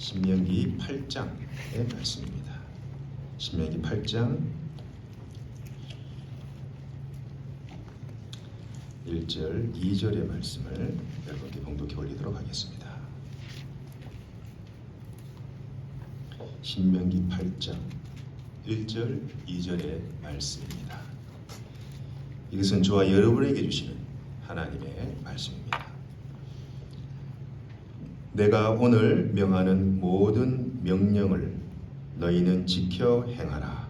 신명기 8장의 말씀입니다. 신명기 8장 1절, 2절의 말씀을 여러분께 봉독해 올리도록 하겠습니다. 신명기 8장 1절, 2절의 말씀입니다. 이것은 저와 여러분에게 주시는 하나님의 말씀입니다. 내가 오늘 명하는 모든 명령을 너희는 지켜 행하라.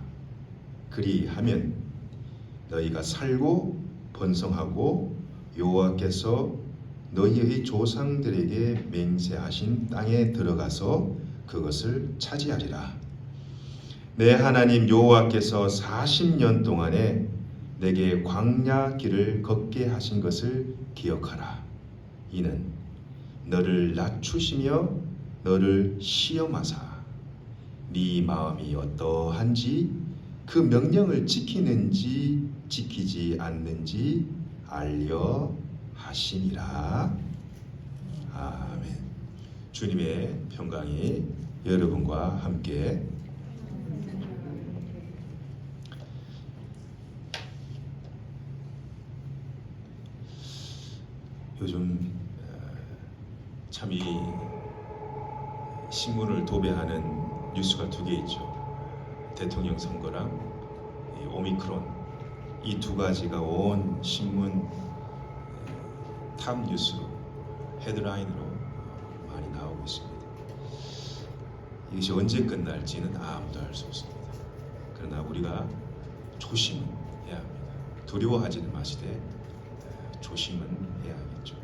그리하면 너희가 살고 번성하고 여호와께서 너희의 조상들에게 맹세하신 땅에 들어가서 그것을 차지하리라. 내 하나님 여호와께서 40년 동안에 내게 광야 길을 걷게 하신 것을 기억하라. 이는 너를 낮추시며 너를 시험하사 네 마음이 어떠한지 그 명령을 지키는지 지키지 않는지 알려 하심이라. 아멘. 주님의 평강이 여러분과 함께 요즘 참 이 신문을 도배하는 뉴스가 두 개 있죠. 대통령 선거랑 오미크론, 이 두 가지가 온 신문 탑 뉴스 헤드라인으로 많이 나오고 있습니다. 이것이 언제 끝날지는 아무도 알 수 없습니다. 그러나 우리가 조심은 해야 합니다. 두려워하지는 마시되 조심은 해야 하겠죠.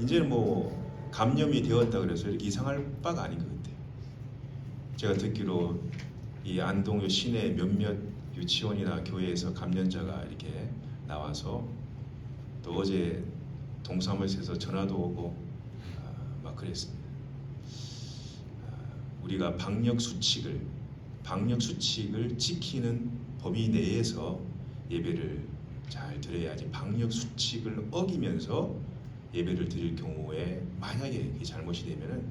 이제는 뭐 감염이 되었다 그래서 이렇게 이상할 바가 아닌 것 같아요. 제가 듣기로 이 안동 시내 몇몇 유치원이나 교회에서 감염자가 이렇게 나와서 또 어제 동사무소에서 전화도 오고 막 그랬습니다. 우리가 방역 수칙을 지키는 범위 내에서 예배를 잘 드려야지, 방역 수칙을 어기면서 예배를 드릴 경우에 만약에 잘못이 되면은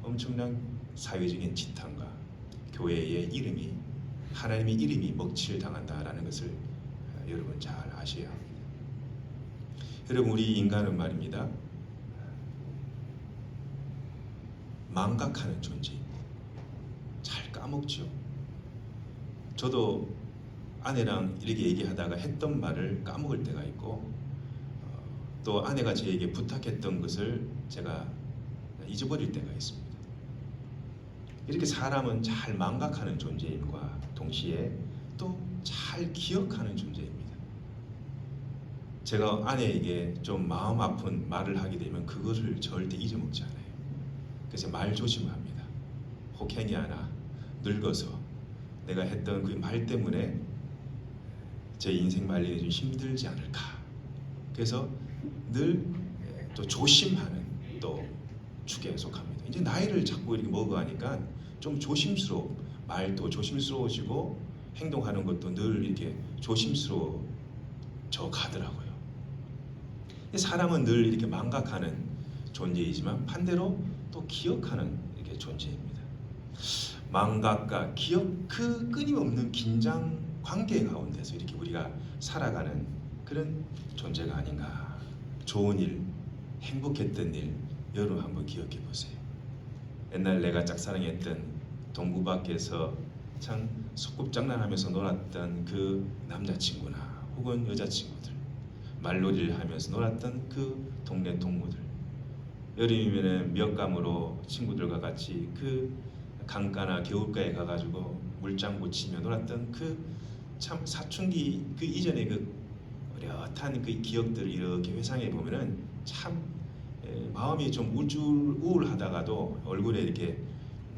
엄청난 사회적인 지탄과 교회의 이름이, 하나님의 이름이 먹칠 당한다라는 것을 여러분 잘 아셔야 합니다. 여러분, 우리 인간은 말입니다, 망각하는 존재입니다. 잘 까먹죠. 저도 아내랑 이렇게 얘기하다가 했던 말을 까먹을 때가 있고, 또 아내가 저에게 부탁했던 것을 제가 잊어버릴 때가 있습니다. 이렇게 사람은 잘 망각하는 존재임과 동시에 또 잘 기억하는 존재입니다. 제가 아내에게 좀 마음 아픈 말을 하게 되면 그것을 절대 잊어먹지 않아요. 그래서 말 조심합니다. 혹행이 하나 늙어서 내가 했던 그 말 때문에 제 인생 말년이 좀 힘들지 않을까. 그래서 늘 또 조심하는 또 축에 속합니다. 이제 나이를 자꾸 이렇게 먹어가니까 좀 말도 조심스러워지고 행동하는 것도 늘 이렇게 조심스러워져 가더라고요. 사람은 늘 이렇게 망각하는 존재이지만 반대로 또 기억하는 이렇게 존재입니다. 망각과 기억, 그 끊임없는 긴장 관계 가운데서 이렇게 우리가 살아가는 그런 존재가 아닌가. 좋은 일, 행복했던 일, 여러분 한번 기억해 보세요. 옛날 내가 짝사랑했던 동구 밖에서 참 소꿉장난하면서 놀았던 그 남자친구나 혹은 여자친구들, 말놀이를 하면서 놀았던 그 동네 동무들, 여름이면 몇감으로 친구들과 같이 그 강가나 겨울가에 가가지고 물장구 치며 놀았던 그 참 사춘기 그 이전의 그 어엿한 그 기억들을 이렇게 회상해 보면은 참 마음이 좀 우울하다가도 얼굴에 이렇게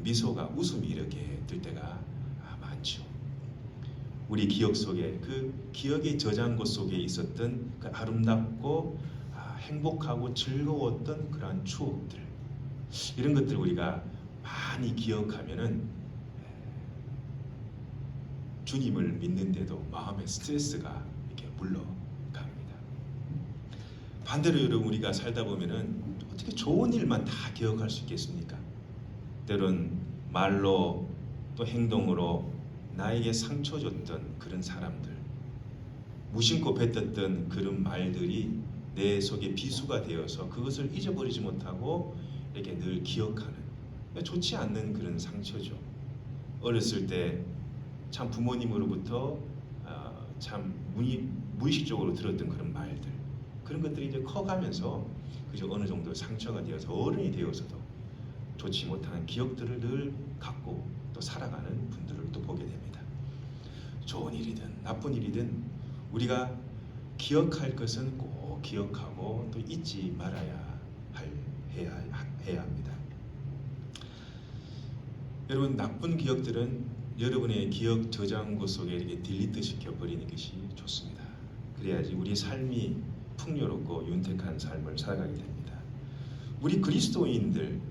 미소가, 웃음이 이렇게 들 때가 많죠. 우리 기억 속에, 그 기억의 저장고 속에 있었던 그 아름답고 행복하고 즐거웠던 그러한 추억들, 이런 것들을 우리가 많이 기억하면은 주님을 믿는데도 마음의 스트레스가 이렇게 물러갑니다. 반대로 여러분, 우리가 살다 보면은 어떻게 좋은 일만 다 기억할 수 있겠습니까? 때론 말로 또 행동으로 나에게 상처 줬던 그런 사람들, 무심코 뱉었던 그런 말들이 내 속에 비수가 되어서 그것을 잊어버리지 못하고 이렇게 늘 기억하는, 좋지 않는 그런 상처죠. 어렸을 때 참 부모님으로부터 참 무의식적으로 들었던 그런 말들, 그런 것들이 이제 커가면서 그저 어느 정도 상처가 되어서 어른이 되어서도 좋지 못한 기억들을 늘 갖고 또 살아가는 분들을 또 보게 됩니다. 좋은 일이든 나쁜 일이든 우리가 기억할 것은 꼭 기억하고 또 잊지 말아야 해야 합니다. 여러분, 나쁜 기억들은 여러분의 기억 저장고 속에 이렇게 딜리트 시켜버리는 것이 좋습니다. 그래야지 우리 삶이 풍요롭고 윤택한 삶을 살아가게 됩니다. 우리 그리스도인들은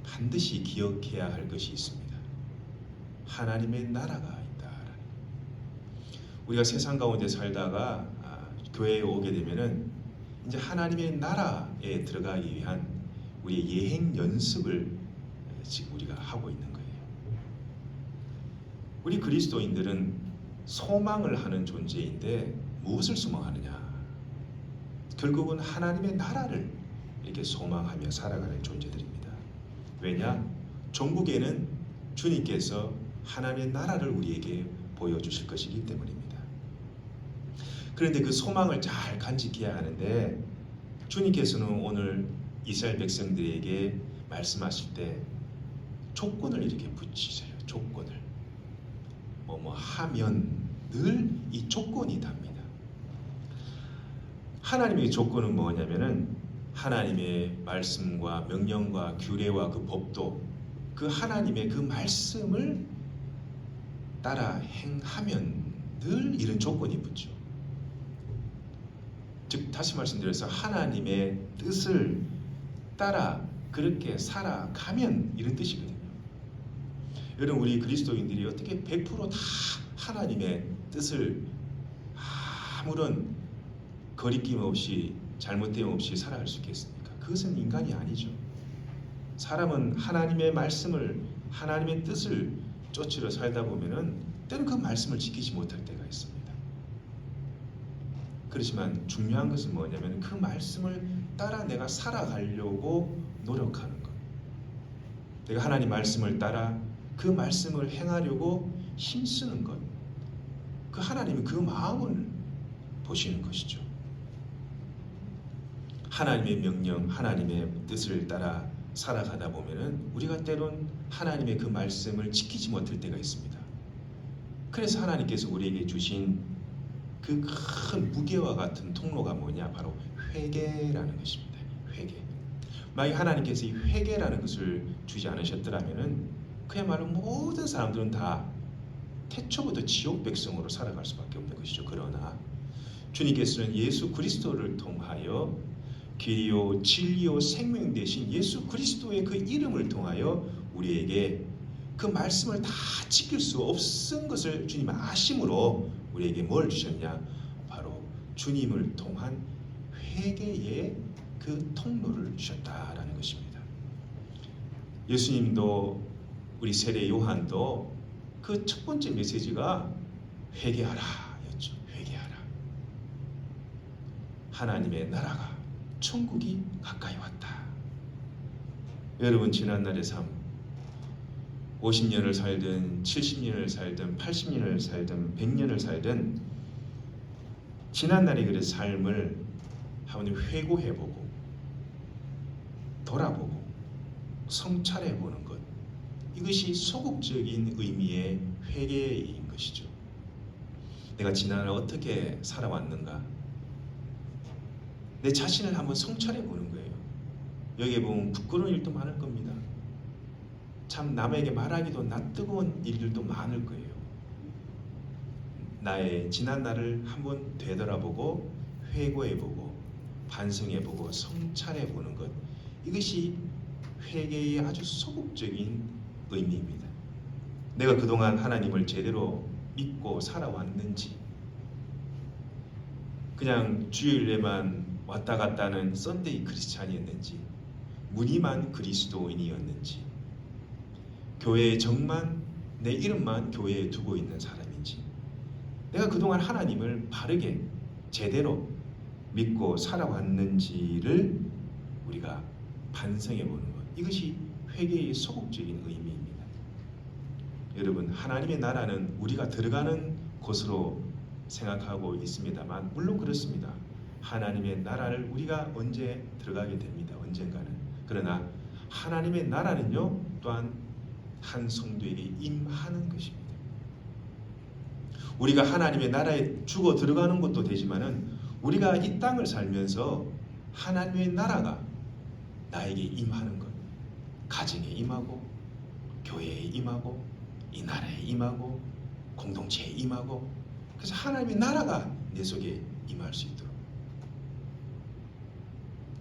반드시 기억해야 할 것이 있습니다. 하나님의 나라가 있다라는. 우리가 세상 가운데 살다가 교회에 오게 되면은 이제 하나님의 나라에 들어가기 위한 우리의 예행 연습을 지금 우리가 하고 있는 거예요. 우리 그리스도인들은 소망을 하는 존재인데 무엇을 소망하느냐? 결국은 하나님의 나라를 이렇게 소망하며 살아가는 존재들입니다. 왜냐? 종국에는 주님께서 하나님의 나라를 우리에게 보여주실 것이기 때문입니다. 그런데 그 소망을 잘 간직해야 하는데 주님께서는 오늘 이스라엘 백성들에게 말씀하실 때 조건을 이렇게 붙이세요. 조건을. 뭐 하면 늘 이 조건이 답니다. 하나님의 조건은 뭐냐면은 하나님의 말씀과 명령과 규례와 그 법도 그 하나님의 그 말씀을 따라 행하면 늘 이런 조건이 붙죠. 즉 다시 말씀드려서 하나님의 뜻을 따라 그렇게 살아가면 이런 뜻이거든요. 여러분, 우리 그리스도인들이 어떻게 100% 다 하나님의 뜻을 아무런 거리낌 없이 잘못됨 없이 살아갈 수 있겠습니까? 그것은 인간이 아니죠. 사람은 하나님의 말씀을, 하나님의 뜻을 쫓으러 살다 보면은 때는 그 말씀을 지키지 못할 때가 있습니다. 그렇지만 중요한 것은 뭐냐면 그 말씀을 따라 내가 살아가려고 노력하는 것. 내가 하나님 말씀을 따라 그 말씀을 행하려고 힘쓰는 것. 그 하나님이 그 마음을 보시는 것이죠. 하나님의 명령, 하나님의 뜻을 따라 살아가다 보면은 우리가 때론 하나님의 그 말씀을 지키지 못할 때가 있습니다. 그래서 하나님께서 우리에게 주신 그 큰 무게와 같은 통로가 뭐냐? 바로 회개라는 것입니다. 회개. 만약 하나님께서 이 회개라는 것을 주지 않으셨더라면은 그야말로 모든 사람들은 다 태초부터 지옥 백성으로 살아갈 수밖에 없는 것이죠. 그러나 주님께서는 예수 그리스도를 통하여 길이요 진리요 생명 되신 예수 그리스도의 그 이름을 통하여 우리에게 그 말씀을 다 지킬 수 없은 것을 주님 아심으로 우리에게 뭘 주셨냐? 바로 주님을 통한 회개의 그 통로를 주셨다라는 것입니다. 예수님도 우리 세례 요한도 그 첫 번째 메시지가 회개하라 였죠. 회개하라. 하나님의 나라가 천국이 가까이 왔다. 여러분, 지난날의 삶 50년을 살든 70년을 살든 80년을 살든 100년을 살든 지난날의 그 삶을 한번 회고해보고 돌아보고 성찰해보는 것, 이것이 소극적인 의미의 회개인 것이죠. 내가 지난날 어떻게 살아왔는가, 내 자신을 한번 성찰해보는 거예요. 여기에 보면 부끄러운 일도 많을 겁니다. 참 남에게 말하기도 낯뜨거운 일들도 많을 거예요. 나의 지난날을 한번 되돌아보고 회고해보고 반성해보고 성찰해보는 것, 이것이 회개의 아주 소극적인 의미입니다. 내가 그동안 하나님을 제대로 믿고 살아왔는지, 그냥 주일에만 왔다 갔다 하는 썬데이 크리스찬이었는지, 무늬만 그리스도인이었는지, 교회에 정만 내 이름만 교회에 두고 있는 사람인지, 내가 그동안 하나님을 바르게 제대로 믿고 살아왔는지를 우리가 반성해 보는 것, 이것이 회개의 소극적인 의미입니다. 여러분, 하나님의 나라는 우리가 들어가는 곳으로 생각하고 있습니다만, 물론 그렇습니다. 하나님의 나라를 우리가 언제 들어가게 됩니다. 언젠가는. 그러나 하나님의 나라는요, 또한 한 성도에게 임하는 것입니다. 우리가 하나님의 나라에 죽어 들어가는 것도 되지만은, 우리가 이 땅을 살면서 하나님의 나라가 나에게 임하는 것, 가정에 임하고, 교회에 임하고, 이 나라에 임하고, 공동체에 임하고, 그래서 하나님의 나라가 내 속에 임할 수 있도록,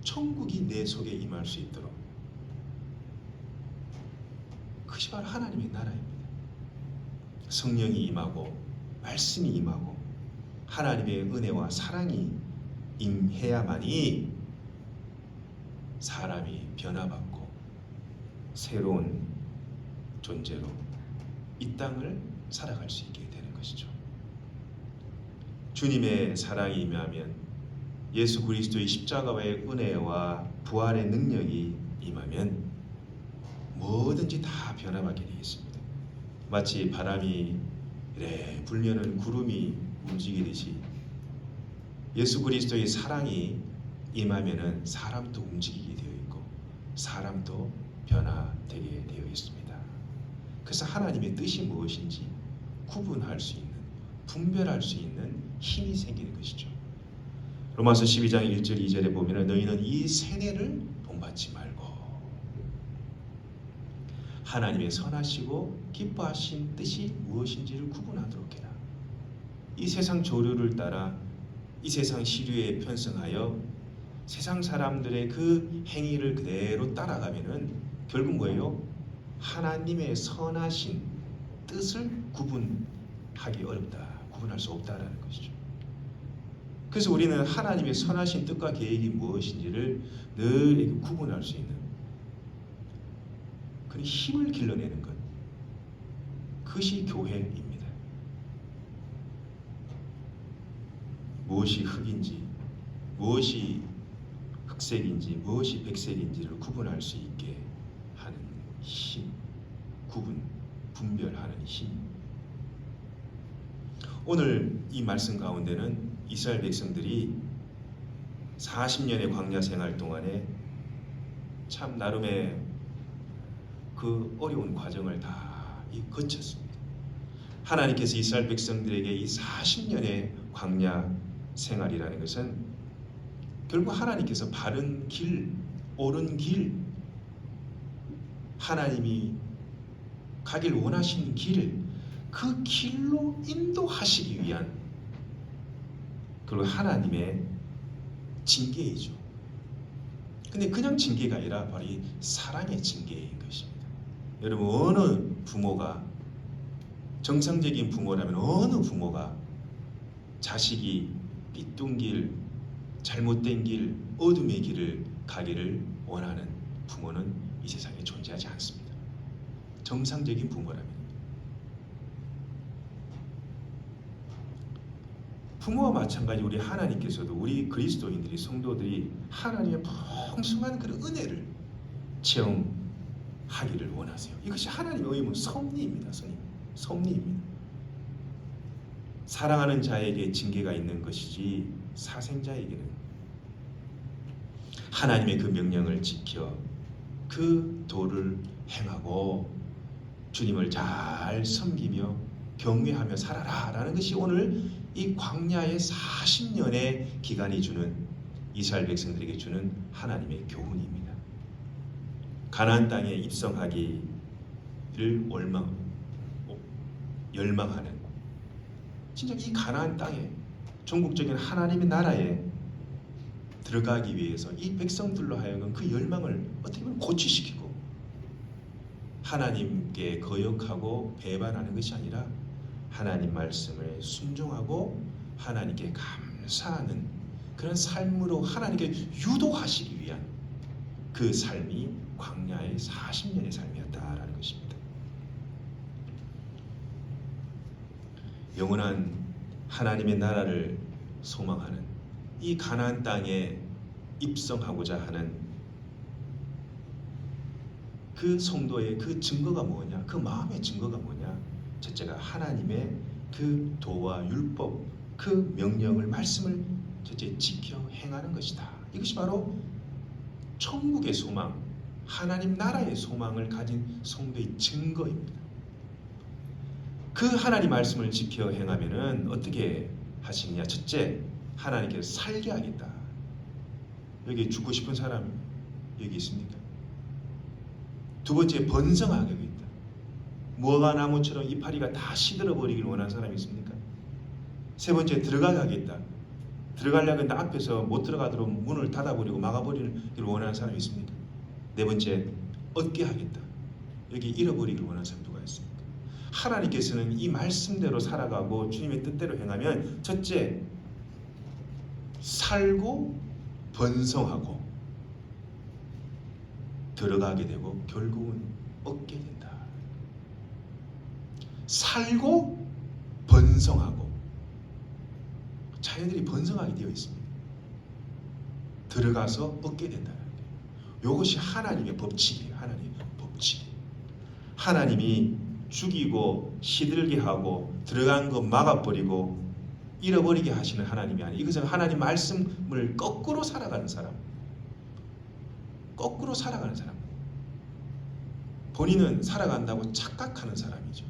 천국이 내 속에 임할 수 있도록, 그것이 바로 하나님의 나라입니다. 성령이 임하고 말씀이 임하고 하나님의 은혜와 사랑이 임해야만이 사람이 변화받고 새로운 존재로 이 땅을 살아갈 수 있게 되는 것이죠. 주님의 사랑이 임하면, 예수 그리스도의 십자가의 은혜와 부활의 능력이 임하면 뭐든지 다 변화받게 되겠습니다. 마치 바람이 이래 불면은 구름이 움직이듯이 예수 그리스도의 사랑이 임하면은 사람도 움직이게 되어 있고 사람도 변화되게 되어 있습니다. 그래서 하나님의 뜻이 무엇인지 구분할 수 있는, 분별할 수 있는 힘이 생기는 것이죠. 로마서 12장 1절 2절에 보면, 너희는 이 세뇌를 본받지 말고 하나님의 선하시고 기뻐하신 뜻이 무엇인지를 구분하도록 해라. 이 세상 조류를 따라 이 세상 시류에 편승하여 세상 사람들의 그 행위를 그대로 따라가면은 결국 뭐예요? 하나님의 선하신 뜻을 구분하기 어렵다, 구분할 수 없다라는 것이죠. 그래서 우리는 하나님의 선하신 뜻과 계획이 무엇인지를 늘 구분할 수 있는 그런 힘을 길러내는 것, 그것이 교회입니다. 무엇이 흙인지, 무엇이 흑색인지, 무엇이 백색인지를 구분할 수 있게 하는 힘, 분별하는 힘. 오늘 이 말씀 가운데는 이스라엘 백성들이 40년의 광야 생활 동안에 참 나름의 그 어려운 과정을 다 거쳤습니다. 하나님께서 이스라엘 백성들에게 이 40년의 광야 생활이라는 것은 결국 하나님께서 바른 길, 옳은 길, 하나님이 가길 원하시는 길, 그 길로 인도하시기 위한 그리고 하나님의 징계이죠. 근데 그냥 징계가 아니라 바로 이 사랑의 징계인 것입니다. 여러분, 어느 부모가, 정상적인 부모라면 어느 부모가 자식이 삐뚤 길, 잘못된 길, 어둠의 길을 가기를 원하는 부모는 이 세상에 존재하지 않습니다. 정상적인 부모라면. 부모와 마찬가지 우리 하나님께서도 우리 그리스도인들이, 성도들이 하나님의 풍성한 그런 은혜를 체험하기를 원하세요. 이것이 하나님의 의무, 섭리입니다. 섭리입니다. 사랑하는 자에게 징계가 있는 것이지 사생자에게는 하나님의 그 명령을 지켜 그 도를 행하고 주님을 잘 섬기며 경외하며 살아라 라는 것이 오늘 이 광야의 40년의 기간이 주는, 이스라엘 백성들에게 주는 하나님의 교훈입니다. 가나안 땅에 입성하기를 열망하는, 진짜 이 가나안 땅에, 전국적인 하나님의 나라에 들어가기 위해서 이 백성들로 하여금 그 열망을 어떻게 보면 고취시키고 하나님께 거역하고 배반하는 것이 아니라 하나님 말씀을 순종하고 하나님께 감사하는 그런 삶으로 하나님께 유도하시기 위한 그 삶이 광야의 40년의 삶이었다라는 것입니다. 영원한 하나님의 나라를 소망하는 이 가나안 땅에 입성하고자 하는 그 성도의 그 증거가 뭐냐? 그 마음의 증거가 뭐냐? 첫째가 하나님의 그 도와 율법, 그 명령을 말씀을 첫째 지켜 행하는 것이다. 이것이 바로 천국의 소망, 하나님 나라의 소망을 가진 성도의 증거입니다. 그 하나님 말씀을 지켜 행하면은 어떻게 하시느냐? 첫째, 하나님께서 살게 하겠다. 여기 죽고 싶은 사람 여기 있습니까? 두 번째, 번성하게 하겠다. 무화과 나무처럼 이파리가 다 시들어 버리기를 원하는 사람이 있습니까? 세 번째, 들어가게 하겠다. 들어가려고 했는데 앞에서 못 들어가도록 문을 닫아버리고 막아버리기를 원하는 사람이 있습니까? 네 번째, 얻게 하겠다. 여기 잃어버리기를 원하는 사람 누가 있습니까? 하나님께서는 이 말씀대로 살아가고 주님의 뜻대로 행하면 첫째, 살고 번성하고 들어가게 되고 결국은 얻게 된다. 살고 번성하고 자녀들이 번성하게 되어 있습니다. 들어가서 얻게 된다는 거예요. 이것이 하나님의 법칙이에요. 하나님의 법칙. 하나님이 죽이고 시들게 하고 들어간 거 막아버리고 잃어버리게 하시는 하나님이 아니에요. 이것은 하나님 말씀을 거꾸로 살아가는 사람. 거꾸로 살아가는 사람. 본인은 살아간다고 착각하는 사람이죠.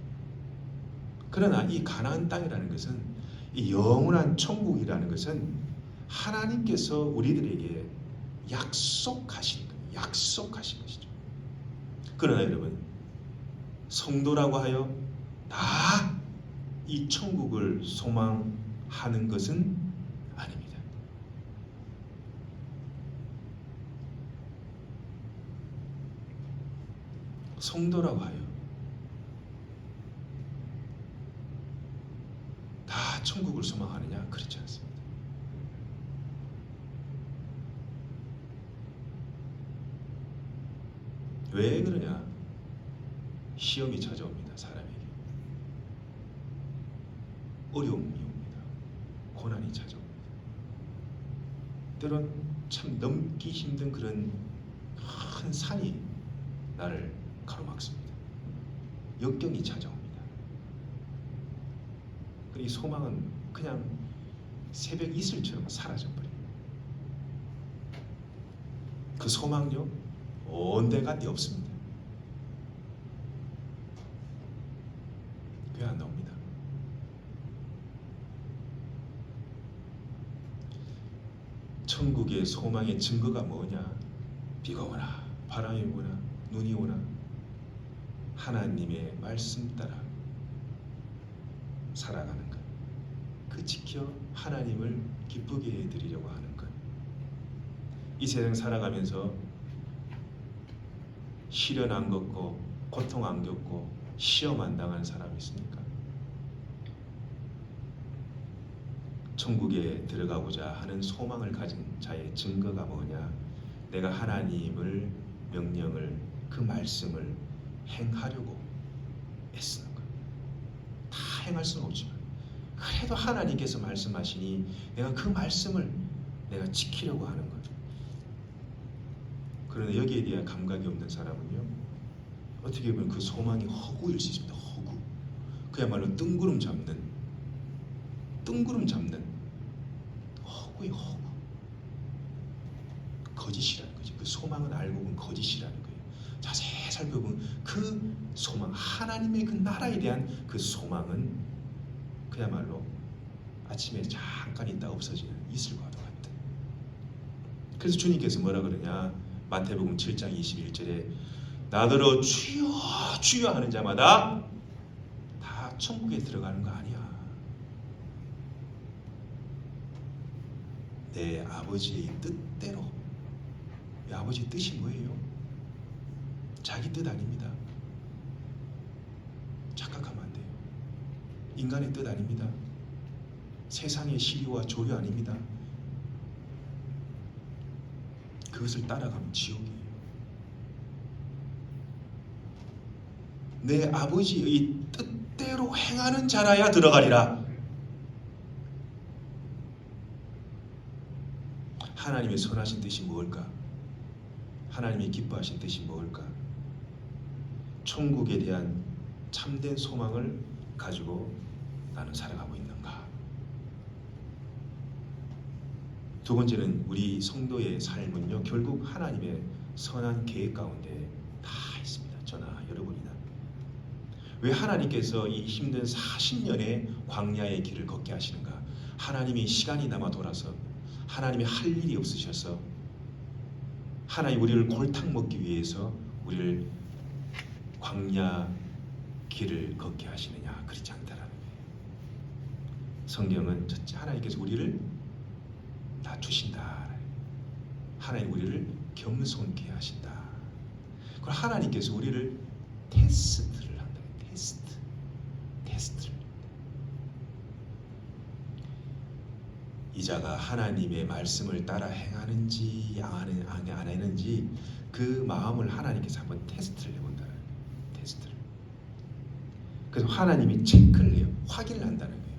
그러나 이 가나안 땅이라는 것은, 이 영원한 천국이라는 것은 하나님께서 우리들에게 약속하신 거예요. 약속하신 것이죠. 그러나 여러분, 성도라고 하여 다 이 천국을 소망하는 것은 아닙니다. 성도라고 하여 다 천국을 소망하느냐? 그렇지 않습니다. 왜 그러냐? 시험이 찾아옵니다. 사람에게 어려움이 옵니다. 고난이 찾아옵니다. 때론 참 넘기 힘든 그런 큰 산이 나를 가로막습니다. 역경이 찾아옵니다. 이 소망은 그냥 새벽 이슬처럼 사라져버립니다. 그 소망요, 온데간데 없습니다. 왜 안 나옵니다? 천국의 소망의 증거가 뭐냐? 비가 오나 바람이 오나 눈이 오나 하나님의 말씀 따라 살아가는 것, 그 지켜 하나님을 기쁘게 해드리려고 하는 것. 이 세상 살아가면서 시련 안 겪고 고통 안 겪고 시험 안 당하는 사람이 있습니까? 천국에 들어가고자 하는 소망을 가진 자의 증거가 뭐냐? 내가 하나님을 명령을, 그 말씀을 행하려고 애쓰는 것. 다 행할 수는 없지만 그래도 하나님께서 말씀하시니 내가 그 말씀을 내가 지키려고 하는 것. 그러나 여기에 대한 감각이 없는 사람은요, 어떻게 보면 그 소망이 허구일 수 있습니다. 허구. 그야말로 뜬구름 잡는 허구의 허구. 거짓이라는 거죠. 그 소망은 알고 보면 거짓이라는 거예요. 자세히 살펴보면 그 소망, 하나님의 그 나라에 대한 그 소망은 그야말로 아침에 잠깐 있다 없어지는 이슬과도 같다. 그래서 주님께서 뭐라 그러냐? 마태복음 7장 21절에 나더러 주여 주여 하는 자마다 다 천국에 들어가는 거 아니야. 내 아버지의 뜻대로. 이 아버지의 뜻이 뭐예요? 자기 뜻 아닙니다. 착각하면 안 돼요. 인간의 뜻 아닙니다. 세상의 시리와 조류 아닙니다. 그것을 따라가면 지옥이에요. 내 아버지의 뜻대로 행하는 자라야 들어가리라. 하나님의 선하신 뜻이 무엇일까? 하나님이 기뻐하신 뜻이 무엇일까? 천국에 대한 참된 소망을 가지고 나는 살아가고 있는가? 두 번째는 우리 성도의 삶은요, 결국 하나님의 선한 계획 가운데 다 있습니다. 저나 여러분이나. 왜 하나님께서 이 힘든 40년의 광야의 길을 걷게 하시는가? 하나님이 시간이 남아 돌아서 하나님이 할 일이 없으셔서 하나님 우리를 골탕 먹기 위해서 우리를 광야 길을 걷게 하시느냐? 그렇지 않다라는 거예요. 성경은 첫째 하나님께서 우리를 낮추신다. 하나님 우리를 겸손케 하신다. 그리고 하나님께서 우리를 테스트를 한다. 테스트를. 이자가 하나님의 말씀을 따라 행하는지 안 하는지 그 마음을 하나님께서 한번 테스트를 해본다는 거예요. 테스트를. 그래서 하나님이 체크를 해요. 확인을 한다는 거예요.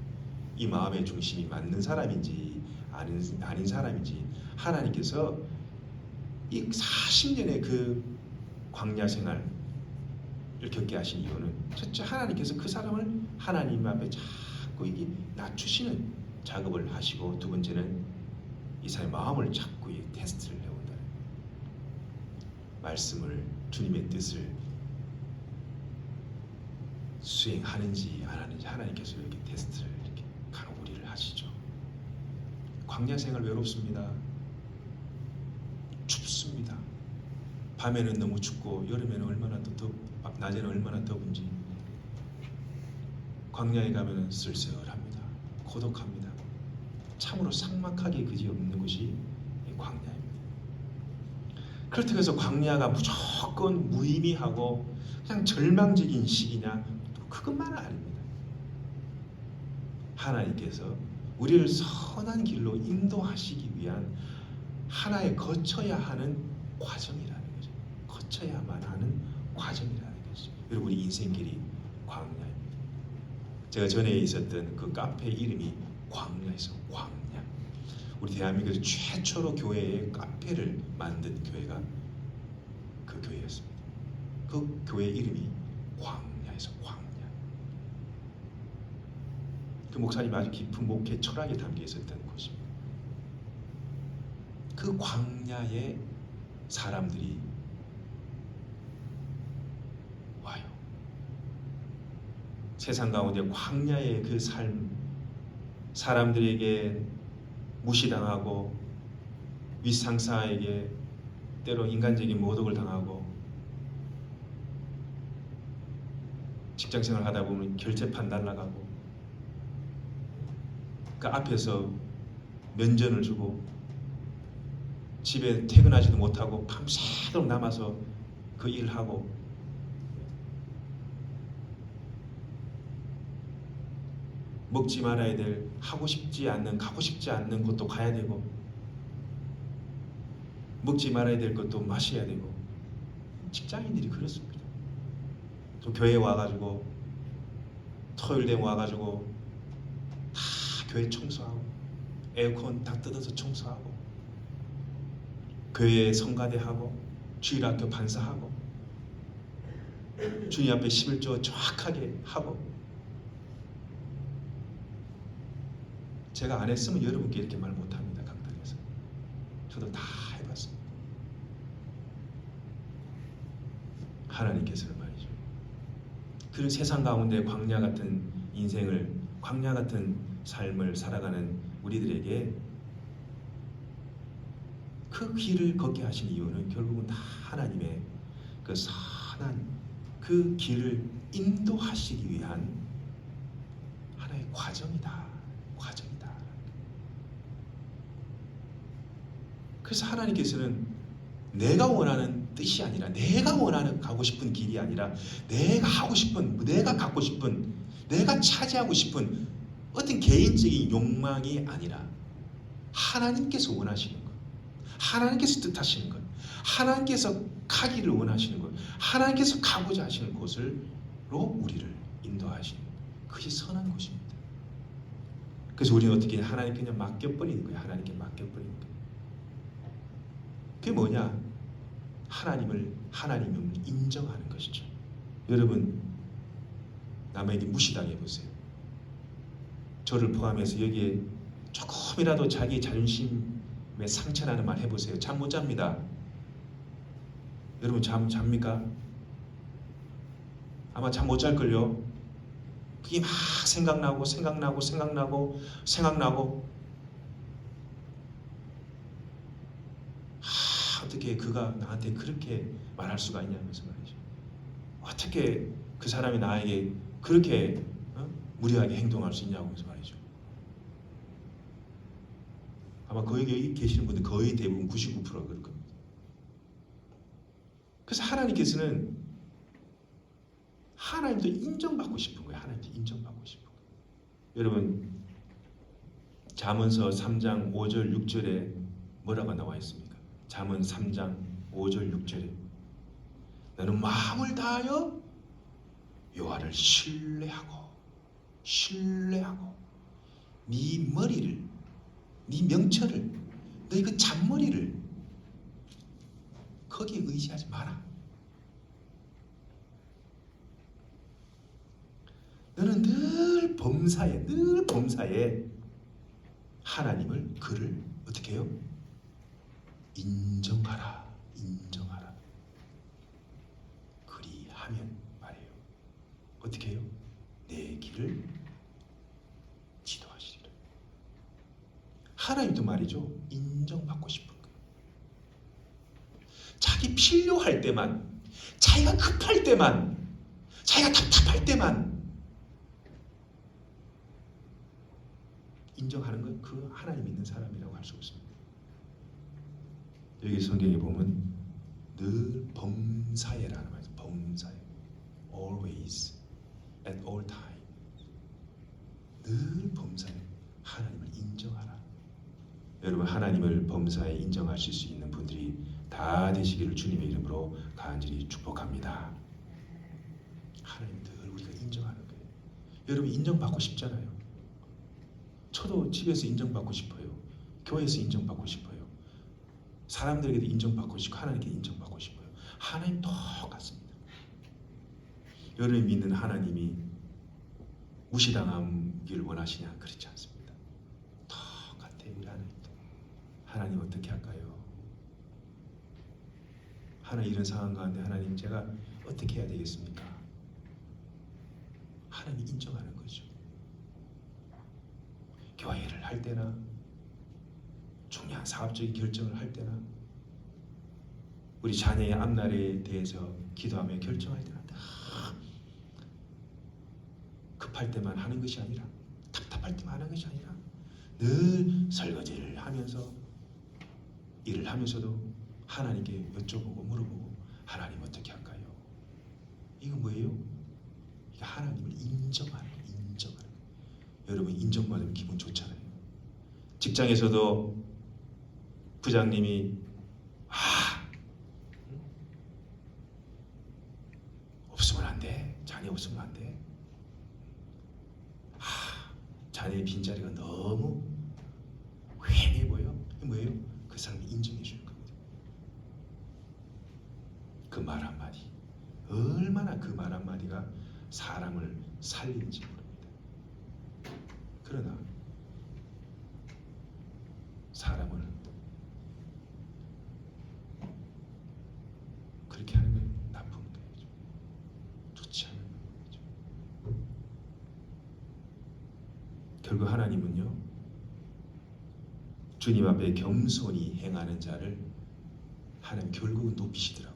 이 마음의 중심이 맞는 사람인지 아닌 사람인지. 하나님께서 이 40년의 그 광야 생활을 겪게 하신 이유는 첫째 하나님께서 그 사람을 하나님 앞에 자꾸 이게 낮추시는 작업을 하시고, 두 번째는 이 사람의 마음을 자꾸 테스트를 해온다. 말씀을, 주님의 뜻을 수행하는지 안 하는지 하나님께서 이렇게 테스트를 이렇게 간혹 우리를 하시죠. 광야 생활 외롭습니다. 춥습니다. 밤에는 너무 춥고 여름에는 얼마나 낮에는 얼마나 더운지. 광야에 가면 쓸쓸합니다. 고독합니다. 참으로 삭막하게 그지없는 곳이 광야입니다. 그렇다고 해서 광야가 무조건 무의미하고 그냥 절망적인 시기냐? 그것만은 아닙니다. 하나님께서 우리를 선한 길로 인도하시기 위한 하나의 거쳐야 하는 과정이라는 거죠. 거쳐야만 하는 과정이라는 거죠. 여러분, 우리 인생길이 광야입니다. 제가 전에 있었던 그 카페 이름이 광야에서 광야. 우리 대한민국에서 최초로 교회에 카페를 만든 교회가 그 교회였습니다. 그 교회 이름이 광야에서 광야. 그 목사님이 아주 깊은 목회 철학에 담겨 있었던 곳입니다. 그 광야에 사람들이 와요. 세상 가운데 광야의 그 삶, 사람들에게 무시당하고 윗상사에게 때로 인간적인 모독을 당하고, 직장생활 하다 보면 결제판 날라가고, 그 앞에서 면전을 주고 집에 퇴근하지도 못하고 밤새도록 남아서 그 일을 하고, 먹지 말아야 될, 하고 싶지 않는, 가고 싶지 않는 곳도 가야 되고, 먹지 말아야 될 것도 마셔야 되고. 직장인들이 그렇습니다. 또 교회에 와가지고 토요일 되면 와가지고 다 교회 청소하고 에어컨 다 뜯어서 청소하고 교회 성가대하고 주일학교 반사하고 주님 앞에 11조 정확하게 하고. 제가 안 했으면 여러분께 이렇게 말 못합니다. 강단에서. 저도 다 해봤습니다. 하나님께서는 말이죠, 그런 세상 가운데 광야 같은 인생을, 광야 같은 삶을 살아가는 우리들에게 그 길을 걷게 하신 이유는 결국은 다 하나님의 그 선한 그 길을 인도하시기 위한 하나의 과정이다. 그래서 하나님께서는 내가 원하는 뜻이 아니라, 내가 원하는 가고 싶은 길이 아니라, 내가 하고 싶은, 내가 갖고 싶은, 내가 차지하고 싶은 어떤 개인적인 욕망이 아니라 하나님께서 원하시는 것, 하나님께서 뜻하시는 것, 하나님께서 가기를 원하시는 것, 하나님께서 가고자 하시는 곳을 우리를 인도하신 그것이 선한 것입니다. 그래서 우리는 어떻게 하나님께 그냥 맡겨버리는 거예요. 하나님께 맡겨버리는 거예요. 그게 뭐냐? 하나님을 인정하는 것이죠. 여러분, 남에게 무시당해 보세요. 저를 포함해서 여기에 조금이라도 자기 자존심에 상처나는 말 해보세요. 잠 못 잡니다. 여러분 잡니까? 아마 잠 못 잘걸요. 그게 막 생각나고 어떻게 그가 나한테 그렇게 말할 수가 있냐면서 말이죠. 어떻게 그 사람이 나에게 그렇게 무례하게 행동할 수 있냐고 해서 말이죠. 아마 거기 계시는 분들 거의 대부분 99%가 그럴 겁니다. 그래서 하나님께서는 하나님도 인정받고 싶은 거예요. 하나님도 인정받고 싶은 거예요. 여러분, 잠언서 3장 5절 6절에 뭐라고 나와 있습니까? 잠언 3장 5절 6절에 너는 마음을 다하여 여호와를 신뢰하고 네 머리를, 네 명철을, 너희 그 잔머리를 거기에 의지하지 마라. 너는 늘 범사에 하나님을 그를 어떻게 해요? 인정하라. 그리하면 말이에요. 어떻게 해요? 내 길을 지도하시리라. 하나님도 말이죠. 인정받고 싶은 거예요. 자기 필요할 때만, 자기가 급할 때만, 자기가 답답할 때만 인정하는 건 그 하나님 믿는 사람이라고 할 수 없습니다. 여기 성경에 보면 늘 범사에라는 말이죠. 범사에, always, at all time. 늘 범사에 하나님을 인정하라. 여러분, 하나님을 범사에 인정하실 수 있는 분들이 다 되시기를 주님의 이름으로 간절히 축복합니다. 하나님 늘 우리가 인정하는 거예요. 여러분, 인정받고 싶잖아요. 저도 집에서 인정받고 싶어요. 교회에서 인정받고 싶어요. 사람들에게도 인정받고 싶고 하나님께 인정받고 싶어요. 하나님 똑같습니다. 여러분이 믿는 하나님이 무시당하기를 원하시냐? 그렇지 않습니다. 똑같아요. 우리 하나님도. 하나님 어떻게 할까요? 하나님 이런 상황 가운데 하나님 제가 어떻게 해야 되겠습니까? 하나님이 인정하는 거죠. 교회를 할 때나 중요한 사업적인 결정을 할 때나 우리 자녀의 앞날에 대해서 기도하며 결정할 때나 급할 때만 하는 것이 아니라 답답할 때만 하는 것이 아니라 늘 설거지를 하면서 일을 하면서도 하나님께 여쭤보고 물어보고 하나님 어떻게 할까요? 이거 뭐예요? 이게 하나님을 인정하는 거예요. 여러분 인정받으면 기분 좋잖아요. 직장에서도 부장님이 없으면 안 돼. 자네 없으면 안 돼. 자네의 빈자리가 너무 휑해 보여. 이게 뭐예요? 그 사람이 인정해 주는 겁니다. 그 말 한마디, 얼마나 그 말 한마디가 사람을 살리는지 모릅니다. 그러나 사람을 그렇게 하는 건 나쁜 거죠. 좋지 않은 거죠. 결국 하나님은요, 주님 앞에 겸손히 행하는 자를 하나님 결국은 높이시더라고요.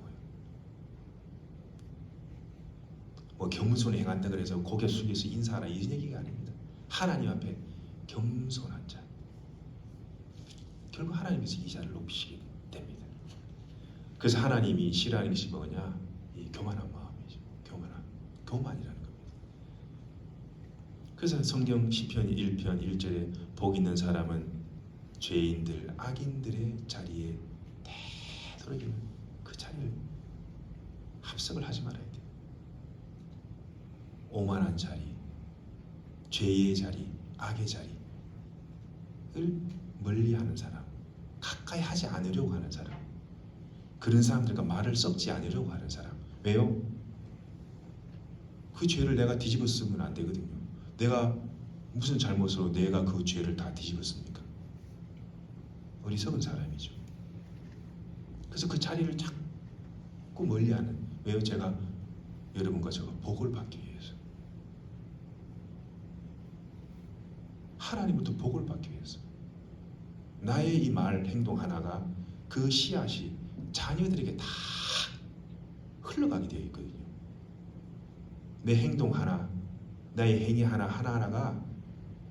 뭐 겸손히 행한다 그래서 고개 숙여서 인사하라 이런 얘기가 아닙니다. 하나님 앞에 겸손한 자, 결국 하나님께서 이 자를 높이시게 됩니다. 그래서 하나님이 싫어하는 것이 뭐냐? 이 교만한 마음이죠. 교만이라는 겁니다. 그래서 성경 시편 1편 1절에 복 있는 사람은 죄인들, 악인들의 자리에 되도록이면 그 자리를 합석을 하지 말아야 돼요. 오만한 자리, 죄의 자리, 악의 자리를 멀리하는 사람, 가까이 하지 않으려고 하는 사람, 그런 사람들과 말을 섞지 않으려고 하는 사람. 왜요? 그 죄를 내가 뒤집어 쓰면 안 되거든요. 내가 무슨 잘못으로 내가 그 죄를 다 뒤집었습니까? 어리석은 사람이죠. 그래서 그 자리를 자꾸 멀리하는. 왜요? 제가 여러분과 제가 복을 받기 위해서, 하나님부터 복을 받기 위해서. 나의 이 말, 행동 하나가 그 씨앗이 자녀들에게 다 흘러가게 되어 있거든요. 내 행동 하나, 나의 행위 하나하나가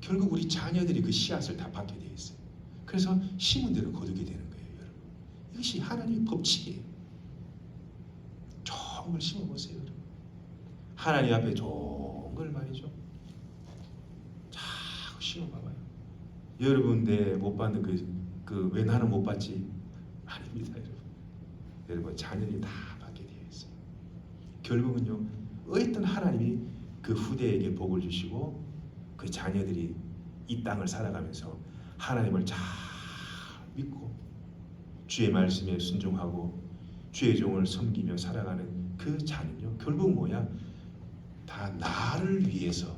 결국 우리 자녀들이 그 씨앗을 다 받게 되어 있어요. 그래서 심은 대로 거두게 되는 거예요, 여러분. 이것이 하나님의 법칙이에요. 좋은 걸 심어보세요, 여러분. 하나님 앞에 좋은 걸 말이죠. 자꾸 심어봐봐요. 여러분 내 못 받는 왜 나는 못 받지? 아닙니다, 여러분. 여러분 자녀들이 다 받게 되어 있어요. 결국은요, 어떤 하나님이 그 후대에게 복을 주시고 그 자녀들이 이 땅을 살아가면서 하나님을 잘 믿고 주의 말씀에 순종하고 주의 종을 섬기며 살아가는 그 자는요, 결국 뭐야? 다 나를 위해서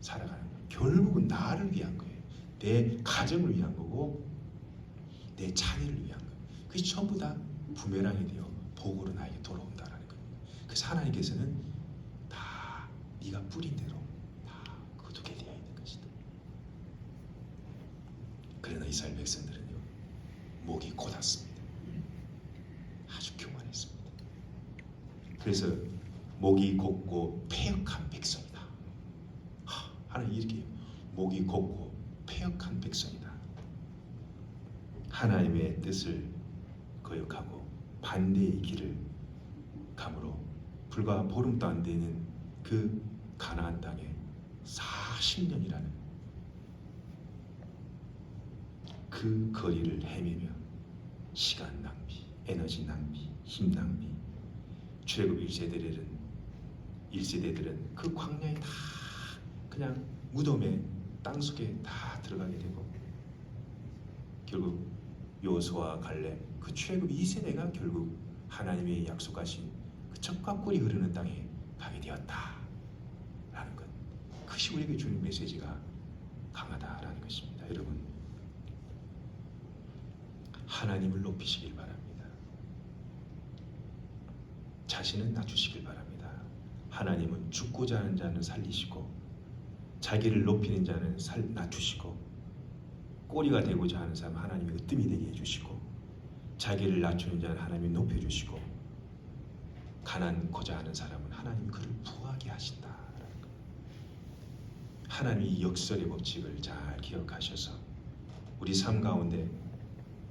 살아가는 거예요. 결국은 나를 위한 거예요. 내 가정을 위한 거고 내 자녀를 위한 거예요. 그게 전부 다 부메랑이 되어 복으로 나에게 돌아온다라는 거예요. 그래서 하나님께서는 다 네가 뿌린 대로 다 거두게 되어 있는 것이다. 그러나 이스라엘 백성들은요, 목이 곧았습니다. 아주 교만했습니다. 그래서 목이 곧고 패역한 백성이다. 하나님 이렇게 해요. 목이 곧고 패역한 백성이다. 하나님의 뜻을 거역하고 반대의 길을 감으로 불과 보름도 안 되는 그 가나안 땅에 40년이라는 그 거리를 헤매며 시간 낭비, 에너지 낭비, 힘 낭비, 출애굽 1세대들은 그 광야에 다 그냥 무덤에 땅속에 다 들어가게 되고, 결국 여호수아와 갈렙 그 출애굽 2세대가 결국 하나님의 약속하신 그 젖과 꿀이 흐르는 땅에 가게 되었다라는 것, 그것이 우리에게 주는 메시지가 강하다라는 것입니다. 여러분, 하나님을 높이시길 바랍니다. 자신은 낮추시길 바랍니다. 하나님은 죽고자 하는 자는 살리시고 자기를 높이는 자는 낮추시고, 꼬리가 되고자 하는 사람 하나님이 으뜸이 되게 해주시고, 자기를 낮추는 자는 하나님이 높여주시고, 가난고자 하는 사람은 하나님이 그를 부하게 하신다라는 것. 하나님이 역설의 법칙을 잘 기억하셔서 우리 삶 가운데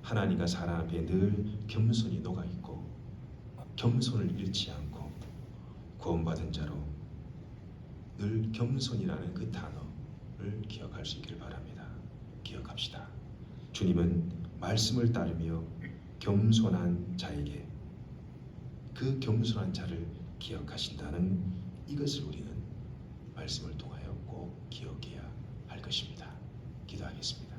하나님과 사람 앞에 늘 겸손이 녹아있고 겸손을 잃지 않고 구원받은 자로 늘 겸손이라는 그 단어를 기억할 수 있기를 바랍니다. 기억합시다. 주님은 말씀을 따르며 겸손한 자에게 그 겸손한 자를 기억하신다는 이것을 우리는 말씀을 통하여 꼭 기억해야 할 것입니다. 기도하겠습니다.